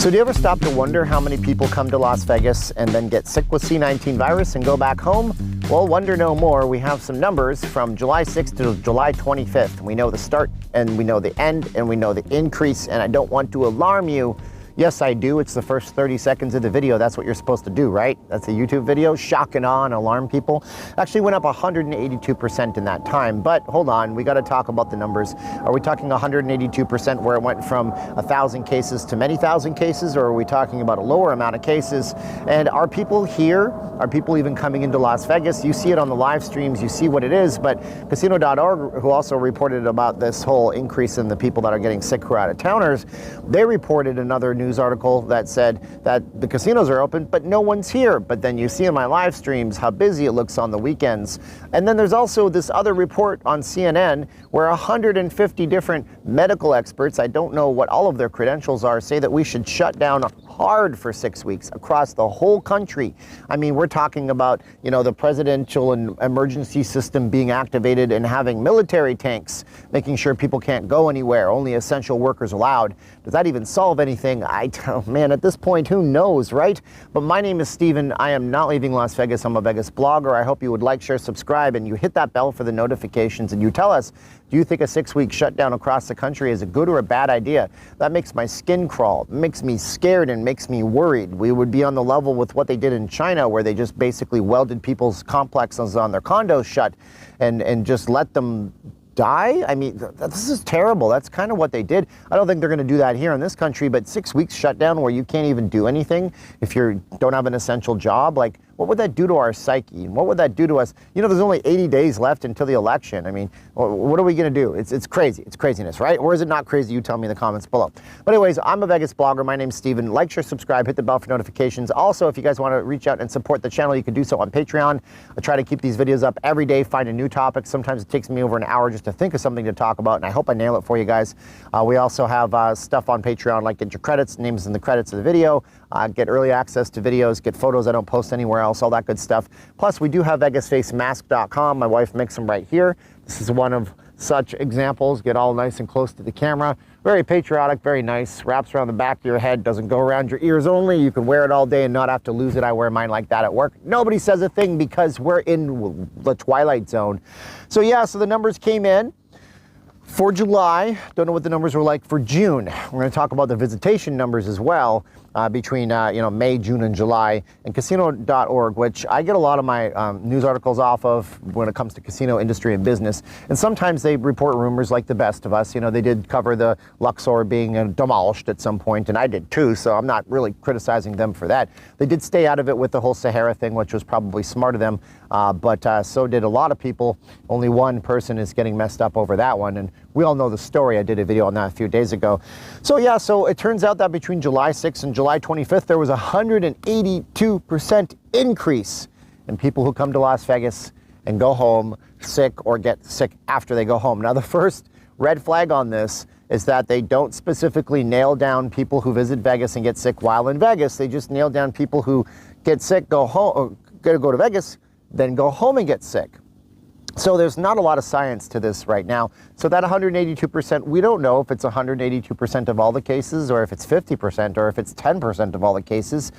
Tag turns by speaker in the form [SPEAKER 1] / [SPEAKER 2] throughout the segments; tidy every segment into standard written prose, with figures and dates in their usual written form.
[SPEAKER 1] So do you ever stop to wonder how many people come to Las Vegas and then get sick with C-19 virus and go back home? Well, wonder no more. We have some numbers from July 6th to July 25th. We know the start and we know the end and we know the increase, and I don't want to alarm you. Yes, I do. It's the first 30 seconds of the video. That's what you're supposed to do, right? That's a YouTube video. Shock and awe and alarm people. Actually went up 182% in that time. But hold on, we got to talk about the numbers. Are we talking 182% where it went from 1,000 cases to many thousand cases, or are we talking about a lower amount of cases? And are people here? Are people even coming into Las Vegas? You see it on the live streams. You see what it is. But casino.org, who also reported about this whole increase in the people that are getting sick who are out of towners, they reported another news article that said that the casinos are open, but no one's here. But then you see in my live streams how busy it looks on the weekends. And then there's also this other report on CNN where 150 different medical experts, I don't know what all of their credentials are, say that we should shut down hard for 6 weeks across the whole country. I mean, we're talking about, you know, the presidential and emergency system being activated and having military tanks, making sure people can't go anywhere, only essential workers allowed. Does that even solve anything? Man, at this point, who knows, right? But my name is Steven. I am not leaving Las Vegas. I'm a Vegas blogger. I hope you would like, share, subscribe, and you hit that bell for the notifications, and you tell us, do you think a 6-week shutdown across the country is a good or a bad idea? That makes my skin crawl, it makes me scared, and makes me worried. We would be on the level with what they did in China, where they just basically welded people's complexes on their condos shut and just let them die. I mean, this is terrible. That's kind of what they did. I don't think they're going to do that here in this country, but 6 weeks shutdown where you can't even do anything if you don't have an essential job, like, what would that do to our psyche? And what would that do to us? You know, there's only 80 days left until the election. I mean, what are we going to do? It's crazy. It's craziness, right? Or is it not crazy? You tell me in the comments below. But anyways, I'm a Vegas blogger. My name's Steven. Like, share, subscribe, hit the bell for notifications. Also, if you guys want to reach out and support the channel, you can do so on Patreon. I try to keep these videos up every day, find a new topic. Sometimes it takes me over an hour just to think of something to talk about, and I hope I nail it for you guys. We also have stuff on Patreon, like get your credits, names in the credits of the video, get early access to videos, get photos I don't post anywhere else, all that good stuff. Plus, we do have Facemask.com. My wife makes them right here. This is one of such examples. Get all nice and close to the camera. Very patriotic, very nice. Wraps around the back of your head, doesn't go around your ears only. You can wear it all day and not have to lose it. I wear mine like that at work. Nobody says a thing because we're in the twilight zone. So yeah, so the numbers came in for July. Don't know what the numbers were like for June. We're going to talk about the visitation numbers as well between May, June, and July. And casino.org, which I get a lot of my news articles off of when it comes to casino industry and business. And sometimes they report rumors like the best of us. You know, they did cover the Luxor being demolished at some point, and I did too, so I'm not really criticizing them for that. They did stay out of it with the whole Sahara thing, which was probably smart of them, but so did a lot of people. Only one person is getting messed up over that one, and we all know the story. I did a video on that a few days ago. So yeah, so it turns out that between July 6th and July 25th, there was a 182% increase in people who come to Las Vegas and go home sick or get sick after they go home. Now, the first red flag on this is that they don't specifically nail down people who visit Vegas and get sick while in Vegas. They just nail down people who get sick, go home, go to Vegas, then go home and get sick. So there's not a lot of science to this right now. So that 182%, we don't know if it's 182% of all the cases, or if it's 50%, or if it's 10% of all the cases,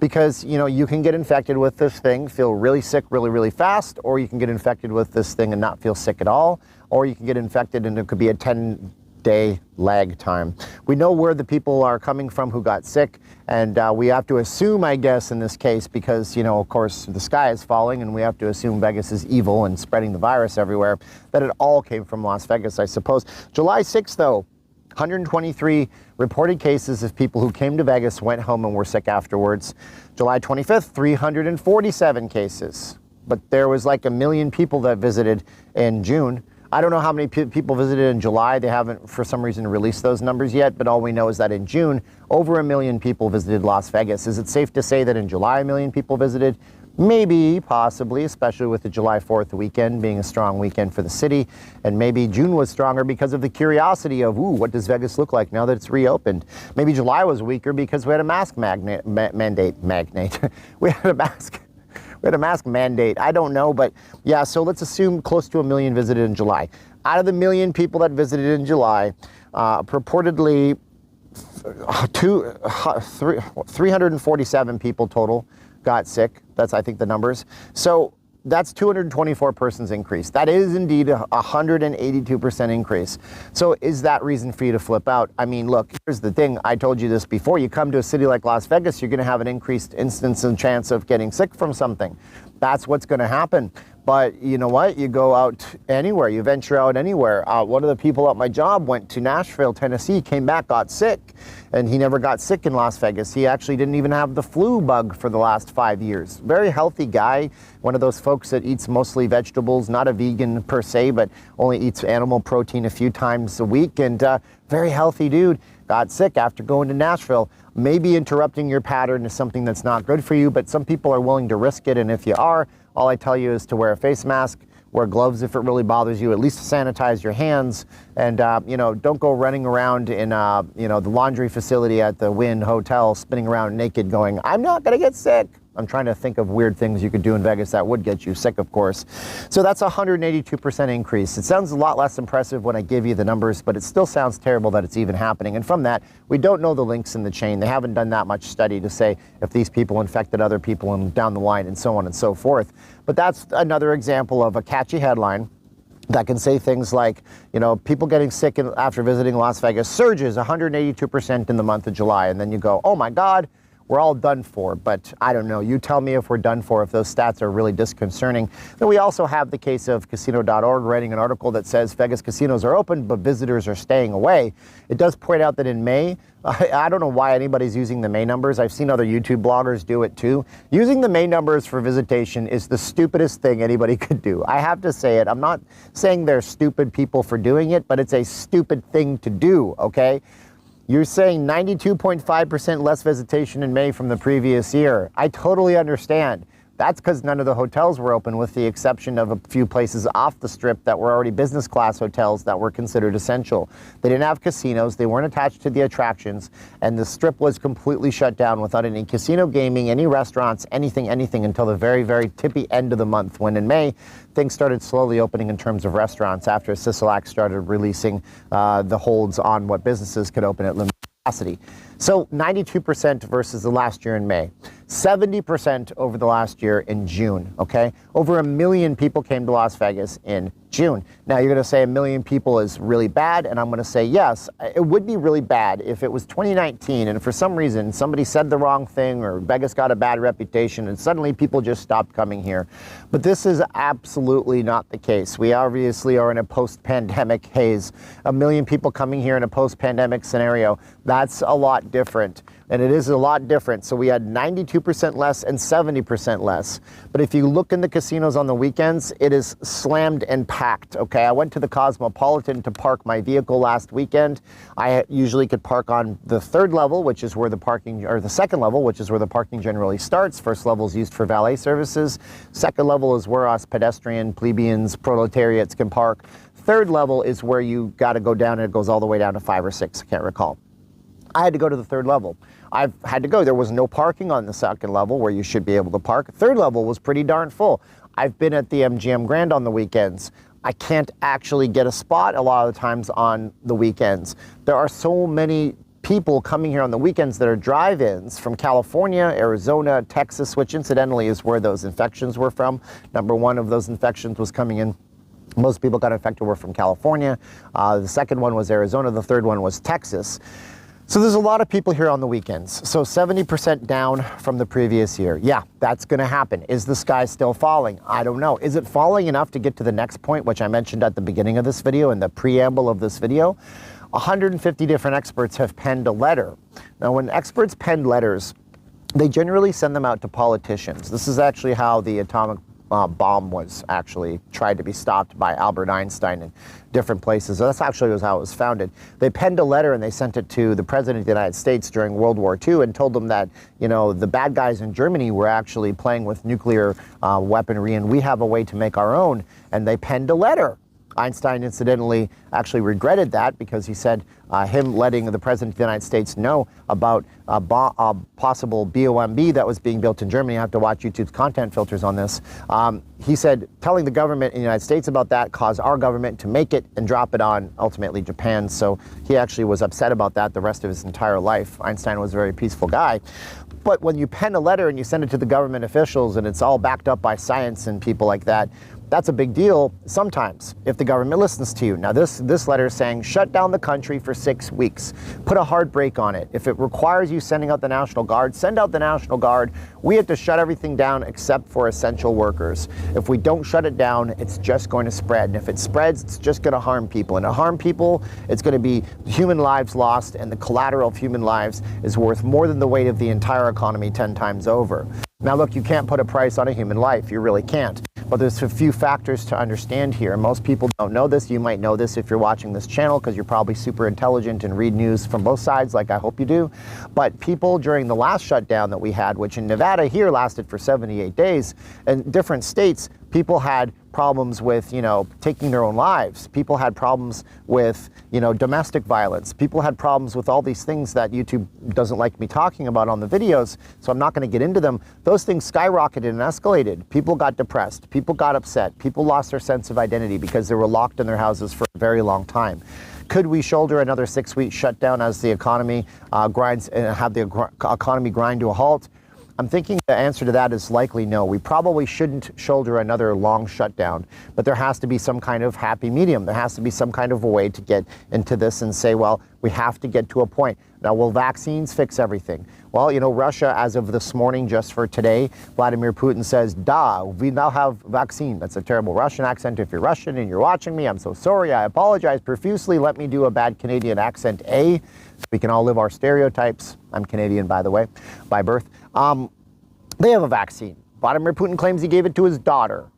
[SPEAKER 1] because, you know, you can get infected with this thing, feel really sick really, really fast, or you can get infected with this thing and not feel sick at all, or you can get infected and it could be a 10-day lag time. We know where the people are coming from who got sick, and we have to assume, I guess, in this case, because, you know, of course, the sky is falling, and we have to assume Vegas is evil and spreading the virus everywhere, that it all came from Las Vegas, I suppose. July 6th, though, 123 reported cases of people who came to Vegas, went home, and were sick afterwards. July 25th, 347 cases. But there was like 1 million people that visited in June. I don't know how many people visited in July. They haven't, for some reason, released those numbers yet, but all we know is that in June, over 1 million people visited Las Vegas. Is it safe to say that in July 1 million people visited? Maybe, possibly, especially with the July 4th weekend being a strong weekend for the city. And maybe June was stronger because of the curiosity of, ooh, what does Vegas look like now that it's reopened? Maybe July was weaker because we had a mask mandate. We had a mask mandate. I don't know, but yeah, so let's assume close to 1 million visited in July. Out of the 1 million people that visited in July, purportedly 347 people total got sick. That's, I think, the numbers. So that's 224 persons increase. That is indeed a 182% increase. So is that reason for you to flip out? I mean, look, here's the thing. I told you this before. You come to a city like Las Vegas, you're going to have an increased instance and chance of getting sick from something. That's what's going to happen. But you know what? You go out anywhere, you venture out anywhere. One of the people at my job went to Nashville, Tennessee, came back, got sick, and he never got sick in Las Vegas. He actually didn't even have the flu bug for the last 5 years. Very healthy guy, one of those folks that eats mostly vegetables, not a vegan per se, but only eats animal protein a few times a week, and very healthy dude. Got sick after going to Nashville. Maybe interrupting your pattern is something that's not good for you, but some people are willing to risk it, and if you are, all I tell you is to wear a face mask, wear gloves if it really bothers you, at least sanitize your hands, and you know, don't go running around in you know, the laundry facility at the Wynn Hotel, spinning around naked going, I'm not gonna get sick. I'm trying to think of weird things you could do in Vegas that would get you sick, of course. So that's a 182% increase. It sounds a lot less impressive when I give you the numbers, but it still sounds terrible that it's even happening. And from that, we don't know the links in the chain. They haven't done that much study to say if these people infected other people and down the line and so on and so forth. But that's another example of a catchy headline that can say things like, you know, people getting sick after visiting Las Vegas surges 182% in the month of July. And then you go, oh my God, we're all done for. But I don't know. You tell me if we're done for, if those stats are really disconcerting. Then we also have the case of casino.org writing an article that says Vegas casinos are open, but visitors are staying away. It does point out that in May, I don't know why anybody's using the May numbers. I've seen other YouTube bloggers do it too. Using the May numbers for visitation is the stupidest thing anybody could do. I have to say it. I'm not saying they're stupid people for doing it, but it's a stupid thing to do, okay? You're saying 92.5% less visitation in May from the previous year. I totally understand. That's because none of the hotels were open, with the exception of a few places off the strip that were already business class hotels that were considered essential. They didn't have casinos, they weren't attached to the attractions, and the strip was completely shut down without any casino gaming, any restaurants, anything until the very, very tippy end of the month, when in May, things started slowly opening in terms of restaurants after Sisolak started releasing the holds on what businesses could open at limited capacity. So 92% versus the last year in May, 70% over the last year in June, okay? Over 1 million people came to Las Vegas in June. Now you're gonna say 1 million people is really bad, and I'm gonna say yes, it would be really bad if it was 2019 and for some reason somebody said the wrong thing or Vegas got a bad reputation and suddenly people just stopped coming here. But this is absolutely not the case. We obviously are in a post-pandemic haze. 1 million people coming here in a post-pandemic scenario, that's a lot different. And it is a lot different. So we had 92% less and 70% less. But if you look in the casinos on the weekends, it is slammed and packed, okay? I went to the Cosmopolitan to park my vehicle last weekend. I usually could park on the third level, which is where the parking, or the second level, which is where the parking generally starts. First level is used for valet services. Second level is where us pedestrian, plebeians, proletariats can park. Third level is where you gotta go down, and it goes all the way down to 5 or 6, I can't recall. I had to go to the third level. I've had to go. There was no parking on the second level where you should be able to park. Third level was pretty darn full. I've been at the MGM Grand on the weekends. I can't actually get a spot a lot of the times on the weekends. There are so many people coming here on the weekends that are drive-ins from California, Arizona, Texas, which incidentally is where those infections were from. Number one of those infections was coming in. Most people got infected were from California. The second one was Arizona. The third one was Texas. So there's a lot of people here on the weekends. So 70% down from the previous year. Yeah, that's gonna happen. Is the sky still falling? I don't know. Is it falling enough to get to the next point, which I mentioned at the beginning of this video, in the preamble of this video? 150 different experts have penned a letter. Now, when experts pen letters, they generally send them out to politicians. This is actually how the atomic bomb was actually tried to be stopped by Albert Einstein in different places. So that's actually was how it was founded. They penned a letter and they sent it to the President of the United States during World War II and told them that, you know, the bad guys in Germany were actually playing with nuclear weaponry and we have a way to make our own. And they penned a letter. Einstein, incidentally, actually regretted that because he said him letting the President of the United States know about a possible BOMB that was being built in Germany. I have to watch YouTube's content filters on this. He said telling the government in the United States about that caused our government to make it and drop it on, ultimately, Japan. So he actually was upset about that the rest of his entire life. Einstein was a very peaceful guy. But when you pen a letter and you send it to the government officials and it's all backed up by science and people like that, that's a big deal sometimes if the government listens to you. Now this letter is saying shut down the country for 6 weeks. Put a hard brake on it. If it requires you sending out the National Guard, send out the National Guard. We have to shut everything down except for essential workers. If we don't shut it down, it's just going to spread. And if it spreads, it's just going to harm people. And to harm people, it's going to be human lives lost, and the collateral of human lives is worth more than the weight of the entire economy 10 times over. Now look, you can't put a price on a human life. You really can't. But there's a few factors to understand here. Most people don't know this. You might know this if you're watching this channel because you're probably super intelligent and read news from both sides, like I hope you do. But people during the last shutdown that we had, which in Nevada here lasted for 78 days, in different states, people had problems with, taking their own lives. People had problems with, domestic violence. People had problems with all these things that YouTube doesn't like me talking about on the videos, so I'm not going to get into them. Those things skyrocketed and escalated. People got depressed. People got upset. People lost their sense of identity because they were locked in their houses for a very long time. Could we shoulder another 6-week shutdown as the economy grinds and have the economy grind to a halt? I'm thinking the answer to that is likely no. We probably shouldn't shoulder another long shutdown, but there has to be some kind of happy medium. There has to be some kind of a way to get into this and say, well, we have to get to a point. Now, will vaccines fix everything? Well, Russia, as of this morning, just for today, Vladimir Putin says, da, we now have vaccine. That's a terrible Russian accent. If you're Russian and you're watching me, I'm so sorry. I apologize profusely. Let me do a bad Canadian accent, so we can all live our stereotypes. I'm Canadian, by the way, by birth. They have a vaccine. Vladimir Putin claims he gave it to his daughter.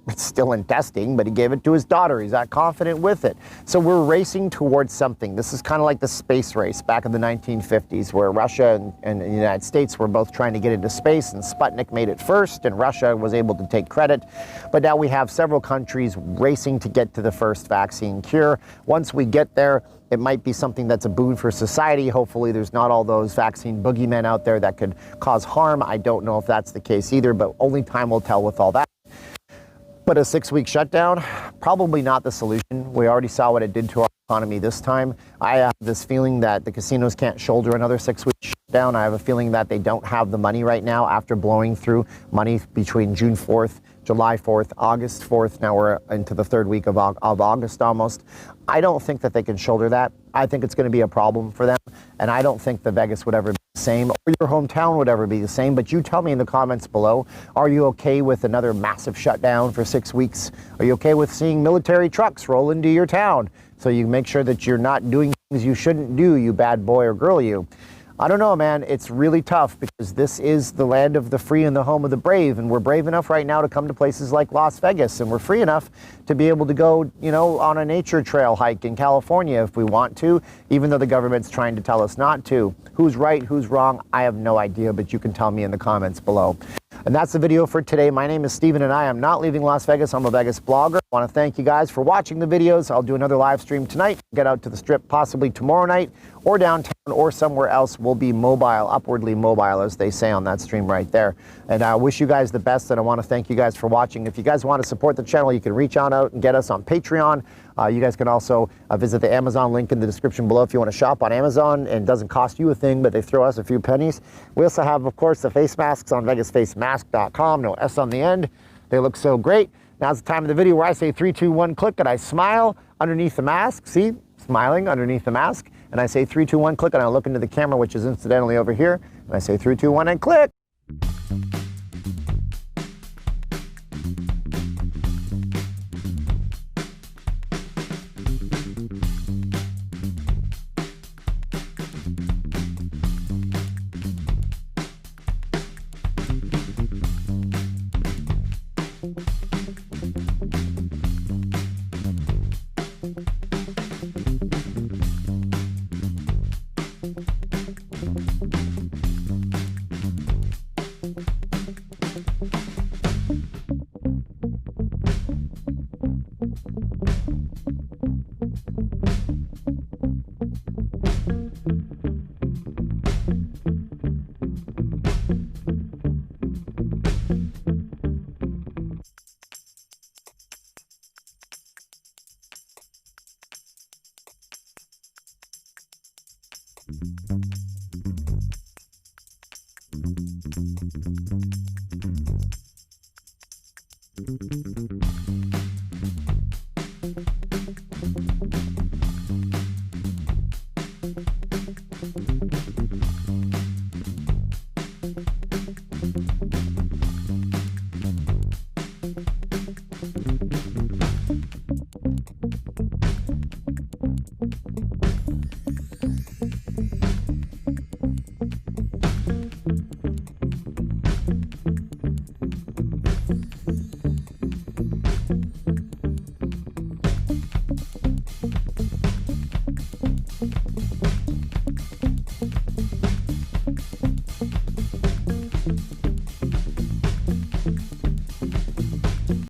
[SPEAKER 1] It's still in testing, but he gave it to his daughter. He's that confident with it. So we're racing towards something. This is kind of like the space race back in the 1950s, where Russia and the United States were both trying to get into space, and Sputnik made it first, and Russia was able to take credit. But now we have several countries racing to get to the first vaccine cure. Once we get there, it might be something that's a boon for society. Hopefully there's not all those vaccine boogeymen out there that could cause harm. I don't know if that's the case either, but only time will tell with all that. But a 6-week shutdown, probably not the solution. We already saw what it did to our economy this time. I have this feeling that the casinos can't shoulder another 6-week shutdown. I have a feeling that they don't have the money right now after blowing through money between June 4th, July 4th, August 4th. Now we're into the 3rd week of August almost. I don't think that they can shoulder that. I think it's going to be a problem for them. And I don't think the Vegas would ever be the same, or your hometown would ever be the same. But you tell me in the comments below, are you okay with another massive shutdown for 6 weeks? Are you okay with seeing military trucks roll into your town? So you make sure that you're not doing things you shouldn't do, you bad boy or girl, you. I don't know, man. It's really tough because this is the land of the free and the home of the brave. And we're brave enough right now to come to places like Las Vegas. And we're free enough to be able to go, on a nature trail hike in California if we want to, even though the government's trying to tell us not to. Who's right, who's wrong, I have no idea, but you can tell me in the comments below. And that's the video for today. My name is Steven and I am not leaving Las Vegas. I'm a Vegas blogger. I want to thank you guys for watching the videos. I'll do another live stream tonight, get out to the Strip possibly tomorrow night, or downtown or somewhere else. We'll be mobile, upwardly mobile, as they say on that stream right there. And I wish you guys the best, and I want to thank you guys for watching. If you guys want to support the channel, you can reach on out and get us on Patreon. You guys can also visit the Amazon link in the description below if you want to shop on Amazon, and it doesn't cost you a thing, but they throw us a few pennies. We also have, of course, the face masks on VegasFaceMask.com. No S on the end. They look so great. Now's the time of the video where I say 3, 2, 1, click, and I smile underneath the mask. See? Smiling underneath the mask. And I say 3, 2, 1, click, and I look into the camera, which is incidentally over here. And I say 3, 2, 1, and click.